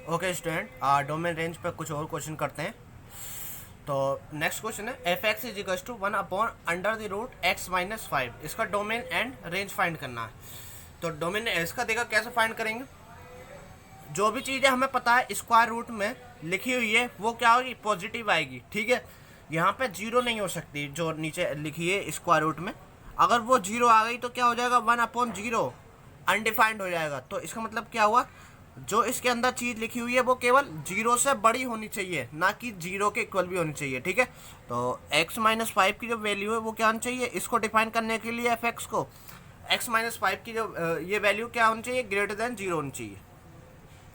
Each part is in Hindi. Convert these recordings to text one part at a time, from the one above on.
ओके स्टूडेंट, डोमेन रेंज पर कुछ और क्वेश्चन करते हैं। तो नेक्स्ट क्वेश्चन है f x is equal to 1/√x-5। इसका डोमेन एंड रेंज फाइंड करना है। तो डोमेन इसका देखा कैसे फाइंड करेंगे। जो भी चीज़ें हमें पता है स्क्वायर रूट में लिखी हुई है वो क्या होगी, पॉजिटिव आएगी। ठीक है, यहाँ पे जीरो नहीं हो सकती जो नीचे लिखी है स्क्वायर रूट में। अगर वो जीरो आ गई तो क्या हो जाएगा, 1/0 अनडिफाइंड हो जाएगा। तो इसका मतलब क्या हुआ, जो इसके अंदर चीज़ लिखी हुई है वो केवल जीरो से बड़ी होनी चाहिए, ना कि जीरो के इक्वल भी होनी चाहिए। ठीक है, तो x-5 की जो वैल्यू है वो क्या होनी चाहिए, इसको डिफाइन करने के लिए एफ एक्स को x-5 की जो ये वैल्यू क्या होनी चाहिए, ग्रेटर देन जीरो होनी चाहिए।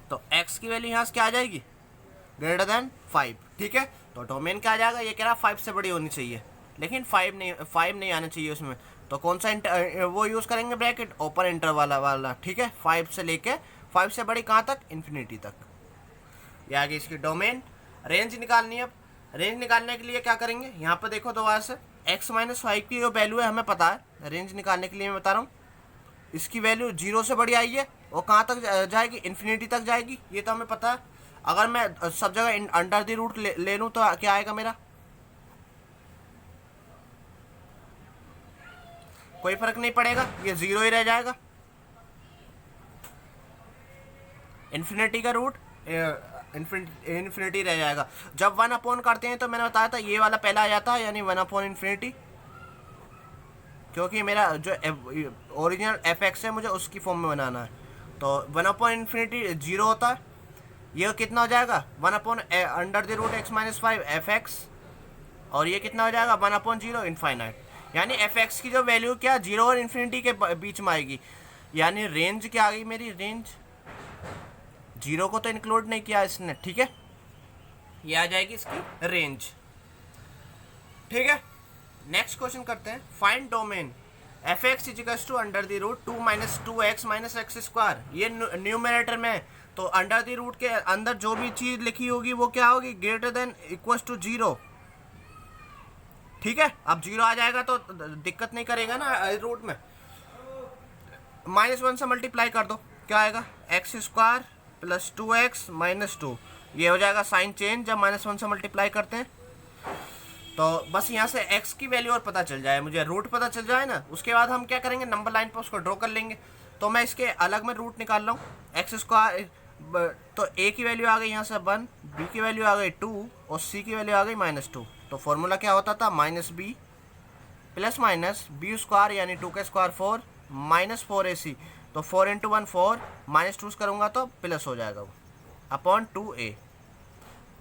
तो x की वैल्यू यहाँ से क्या आ जाएगी, ग्रेटर देन 5। ठीक है, तो डोमेन क्या आ जाएगा, ये कह रहा 5 से बड़ी होनी चाहिए, लेकिन 5 नहीं आना चाहिए उसमें। तो कौन सा वो यूज़ करेंगे, ब्रैकेट ओपन इंटर वाला। ठीक है, 5 से लेके 5 से बड़ी कहाँ तक, इन्फिनिटी तक। ये आगे इसकी डोमेन। रेंज निकालनी है। अब रेंज निकालने के लिए क्या करेंगे, यहाँ पर देखो दोबारा से x-5 की जो वैल्यू है हमें पता है। रेंज निकालने के लिए मैं बता रहा हूँ, इसकी वैल्यू जीरो से बड़ी आई है, वो कहाँ तक जाएगी, इन्फिनिटी तक जाएगी, ये तो हमें पता है। अगर मैं सब जगह अंडर द रूट ले लूँ तो क्या आएगा मेरा, कोई फर्क नहीं पड़ेगा, ये जीरो ही रह जाएगा। इन्फिनिटी का रूट इन्फिनिटी रह जाएगा। जब 1 करते हैं तो मैंने बताया था ये वाला पहला आ जाता है, यानी 1/इन्फिनिटी, क्योंकि मेरा जो ओरिजिनल एफ एक्स है मुझे उसकी फॉर्म में बनाना है। तो 1/इन्फिनिटी जीरो होता है, ये कितना हो जाएगा, 1/√x-5 एफ एक्स, और ये कितना हो जाएगा 1/0 इनफाइनाइट। यानी एफ एक्स की जो वैल्यू क्या, जीरो और इन्फिनिटी के बीच में आएगी। यानी रेंज क्या आ गई मेरी, रेंज जीरो को तो इंक्लूड नहीं किया इसने। ठीक है, ये आ जाएगी इसकी रेंज। ठीक है, नेक्स्ट क्वेश्चन करते हैं, find domain f x is equal to √2 - 2x - x²। ये न्यूमरेटर में, तो अंडर द रूट के अंदर जो भी चीज़ लिखी होगी वो क्या होगी, greater than equal to zero. ठीक है, अब जीरो आ जाएगा तो दिक्कत नहीं करेगा ना रूट में। -1 से मल्टीप्लाई कर दो, क्या आएगा, x² + 2x - 2। ये हो जाएगा साइन चेंज जब -1 से मल्टीप्लाई करते हैं। तो बस यहाँ से x की वैल्यू और पता चल जाए, मुझे रूट पता चल जाए ना, उसके बाद हम क्या करेंगे, नंबर लाइन पर उसको ड्रॉ कर लेंगे। तो मैं इसके अलग में रूट निकाल रहा हूँ, x²। तो a की वैल्यू आ गई यहाँ से 1, b की वैल्यू आ गई 2 और c की वैल्यू आ गई -2। तो फॉर्मूला क्या होता था, -b प्लस माइनस b² यानी 2 का स्क्वायर 4 -4ac। तो 4 × 1 4, -2 करूँगा तो प्लस हो जाएगा वो अपॉन 2a।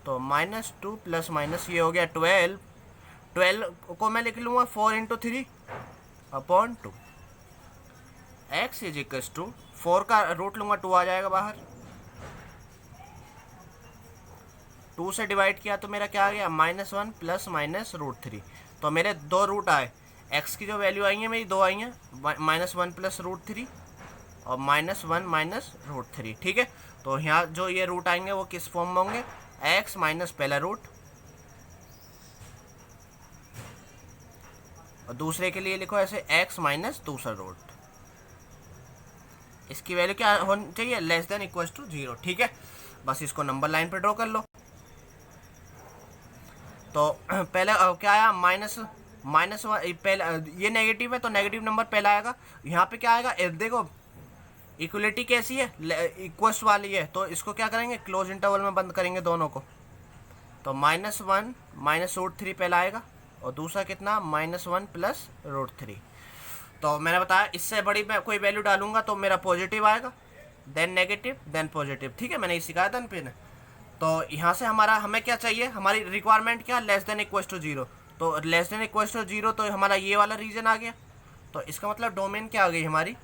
तो -2 प्लस माइनस ये हो गया 12। 12 को मैं लिख लूँगा 4 × 3 upon 2। x is equal to 4 का रूट लूँगा 2 आ जाएगा बाहर, 2 से डिवाइड किया तो मेरा क्या आ गया, -1 प्लस माइनस √3। तो मेरे दो रूट आए, x की जो वैल्यू आई है मेरी दो आई हैं, -1 प्लस √3 और -1 माइनस √3। ठीक है, तो यहाँ जो ये रूट आएंगे वो किस फॉर्म में होंगे, x माइनस पहला रूट और दूसरे के लिए लिखो ऐसे x माइनस दूसरा रूट। इसकी वैल्यू क्या होनी चाहिए, लेस देन इक्वल टू 0। ठीक है, बस इसको नंबर लाइन पे ड्रॉ कर लो। तो पहले क्या आया, -1। पहले ये नेगेटिव है तो नेगेटिव नंबर पहला आएगा। यहाँ पे क्या आएगा, देखो इक्वलिटी कैसी है, इक्वल्स वाली है, तो इसको क्या करेंगे, क्लोज इंटरवल में बंद करेंगे दोनों को। तो -1 माइनस √3 पहला आएगा और दूसरा कितना, -1 प्लस √3। तो मैंने बताया इससे बड़ी मैं कोई वैल्यू डालूंगा तो मेरा पॉजिटिव आएगा, देन नेगेटिव, देन पॉजिटिव। ठीक है, मैंने ये सिखाया था पे। तो यहाँ से हमें क्या चाहिए, हमारी रिक्वायरमेंट क्या, लेस देन इक्वल टू 0। तो लेस देन इक्वल टू 0 तो हमारा ये वाला रीजन आ गया। तो इसका मतलब डोमेन क्या आ गई हमारी,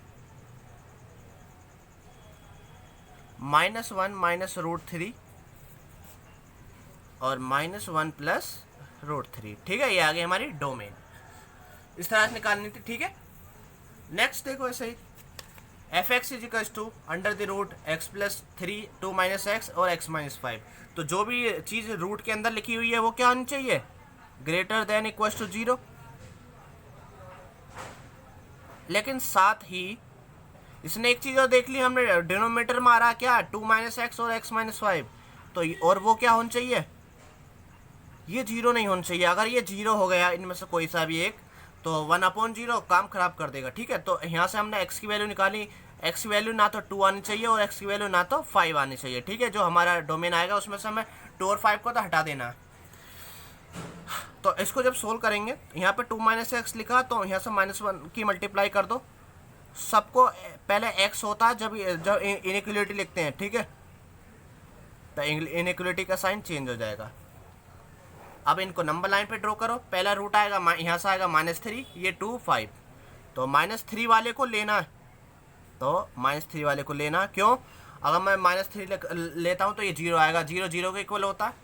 -1 माइनस √3 और -1 प्लस √3। ठीक है, ये आ गई हमारी डोमेन। इस तरह से निकालनी थी। ठीक है, नेक्स्ट देखो ऐसे ही f x is equal to √x + 3 2 - x और x - 5। तो जो भी चीज़ रूट के अंदर लिखी हुई है वो क्या होनी चाहिए, ग्रेटर देन इक्वल टू 0। लेकिन साथ ही इसने एक चीज़ और देख ली हमने, डिनोमिनेटर में आ रहा क्या, 2 - x और x - 5, तो और वो क्या होना चाहिए, ये 0 नहीं होना चाहिए। अगर ये 0 हो गया इनमें से कोई सा भी एक, तो 1/0 काम खराब कर देगा, ठीक है। तो यहाँ से हमने x की वैल्यू निकाली, x की वैल्यू ना तो 2 आनी चाहिए और x की वैल्यू ना तो 5 आनी चाहिए, ठीक है। जो हमारा डोमेन आएगा उसमें से हमें 2 और 5 को तो हटा देना है। तो इसको जब सोल्व करेंगे, यहाँ पे 2 - x लिखा, तो यहाँ से -1 की मल्टीप्लाई कर दो। सबको पहले x होता है जब इनइक्वलिटी लिखते हैं, ठीक है, तो इनइक्वलिटी का साइन चेंज हो जाएगा। अब इनको नंबर लाइन पे ड्रॉ करो। पहला रूट आएगा, यहाँ से आएगा -3, ये 2 5, तो -3 वाले को लेना है, तो -3 वाले को लेना। क्यों, अगर मैं -3 लेता हूँ तो ये 0 आएगा, 0 0 के इक्वल होता है।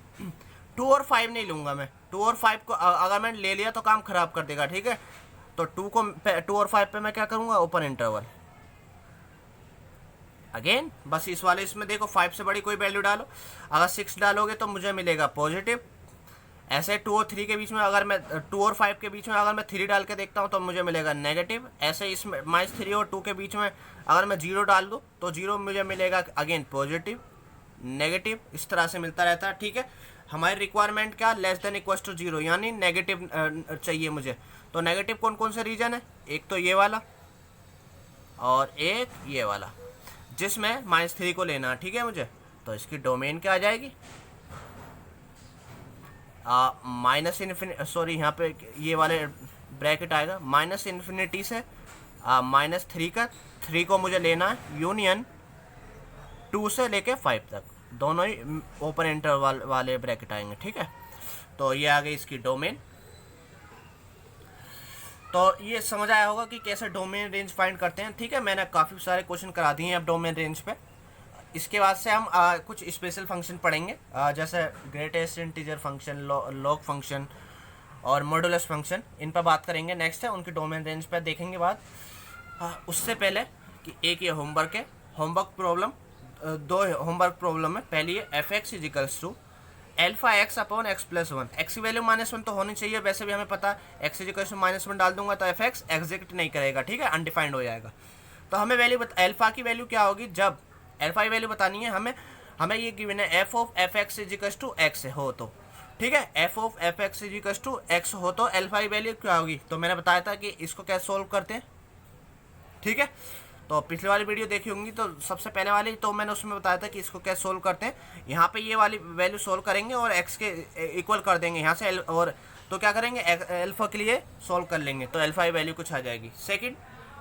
2 और 5 नहीं लूँगा मैं, 2 और 5 को अगर मैंने ले लिया तो काम खराब कर देगा, ठीक है। तो 2 और 5 पे मैं क्या करूँगा, ओपन इंटरवल अगेन, बस इस वाले इसमें देखो 5 से बड़ी कोई वैल्यू डालो। अगर 6 डालोगे तो मुझे मिलेगा पॉजिटिव। ऐसे 2 और 3 के बीच में, अगर मैं 2 और 5 के बीच में अगर मैं 3 डाल के देखता हूँ तो मुझे मिलेगा नेगेटिव। ऐसे इसमें -3 और 2 के बीच में अगर मैं 0 डाल दूँ तो 0 मुझे मिलेगा अगेन पॉजिटिव, नेगेटिव, इस तरह से मिलता रहता है, ठीक है। हमारी रिक्वायरमेंट क्या, <0 यानी नेगेटिव चाहिए मुझे। तो नेगेटिव कौन कौन से रीजन है, एक तो ये वाला और एक ये वाला, जिसमें -3 को लेना है, ठीक है मुझे। तो इसकी डोमेन क्या आ जाएगी, सॉरी यहाँ पे ये वाले ब्रैकेट आएगा, -∞ से -3 का, 3 को मुझे लेना है यूनियन 2 से लेके 5 तक, दोनों ही ओपन इंटरवल वाले ब्रैकेट आएंगे, ठीक है। तो ये आ गई इसकी डोमेन। तो ये समझ आया होगा कि कैसे डोमेन रेंज फाइंड करते हैं, ठीक है। मैंने काफ़ी सारे क्वेश्चन करा दिए हैं अब डोमेन रेंज पे। इसके बाद से हम कुछ स्पेशल फंक्शन पढ़ेंगे, जैसे greatest integer function, log function और मॉडुलस फंक्शन, इन पर बात करेंगे नेक्स्ट है, उनकी डोमेन रेंज पर देखेंगे बात। उससे पहले कि एक ये होमवर्क है, होमवर्क प्रॉब्लम, 2 होमवर्क प्रॉब्लम है। पहली है f(x = α(x) / x + 1, x की वैल्यू -1 तो होनी चाहिए, वैसे भी हमें पता है x = -1 डाल दूंगा तो f(x) एग्जिस्ट नहीं करेगा, ठीक है, अनडिफाइंड हो जाएगा। तो हमें वैल्यू अल्फा की वैल्यू क्या होगी, जब अल्फा की वैल्यू बतानी है हमें ये गिवन है f(x) = x हो, तो ठीक है, f(x) = x हो तो अल्फा की वैल्यू क्या होगी। तो मैंने बताया था कि इसको कैसे सोल्व करते हैं, ठीक है। तो पिछले वाली वीडियो देखी होंगी, तो सबसे पहले वाली तो मैंने उसमें बताया था कि इसको कैसे सोल्व करते हैं। यहाँ पे ये वाली वैल्यू सोल्व करेंगे और x के इक्वल कर देंगे यहाँ से, और तो क्या करेंगे, अल्फा के लिए सोल्व कर लेंगे, तो अल्फा की वैल्यू कुछ आ जाएगी। सेकंड,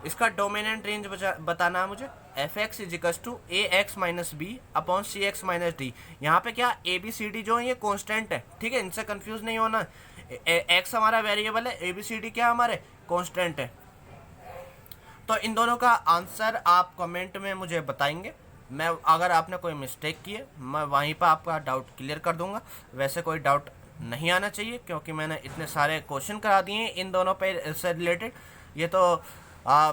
इसका डोमिनेंट रेंज बताना है मुझे, f(x) = ax - b / cx - d। यहाँ पे क्या ABCD जो है ये कॉन्स्टेंट है, ठीक है, इनसे कन्फ्यूज नहीं होना। x हमारा वेरिएबल है, ABCD क्या हमारे कॉन्स्टेंट है। तो इन दोनों का आंसर आप कमेंट में मुझे बताएंगे। मैं अगर आपने कोई मिस्टेक की है मैं वहीं पर आपका डाउट क्लियर कर दूंगा। वैसे कोई डाउट नहीं आना चाहिए क्योंकि मैंने इतने सारे क्वेश्चन करा दिए हैं इन दोनों पे से रिलेटेड। ये तो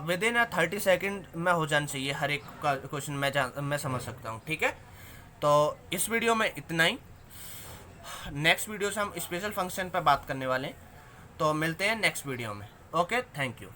विदिन 30 सेकंड में हो जाना चाहिए, हर एक का क्वेश्चन मैं समझ सकता हूँ, ठीक है। तो इस वीडियो में इतना ही। नेक्स्ट वीडियो से हम स्पेशल फंक्शन पर बात करने वाले हैं, तो मिलते हैं नेक्स्ट वीडियो में। Okay, thank you.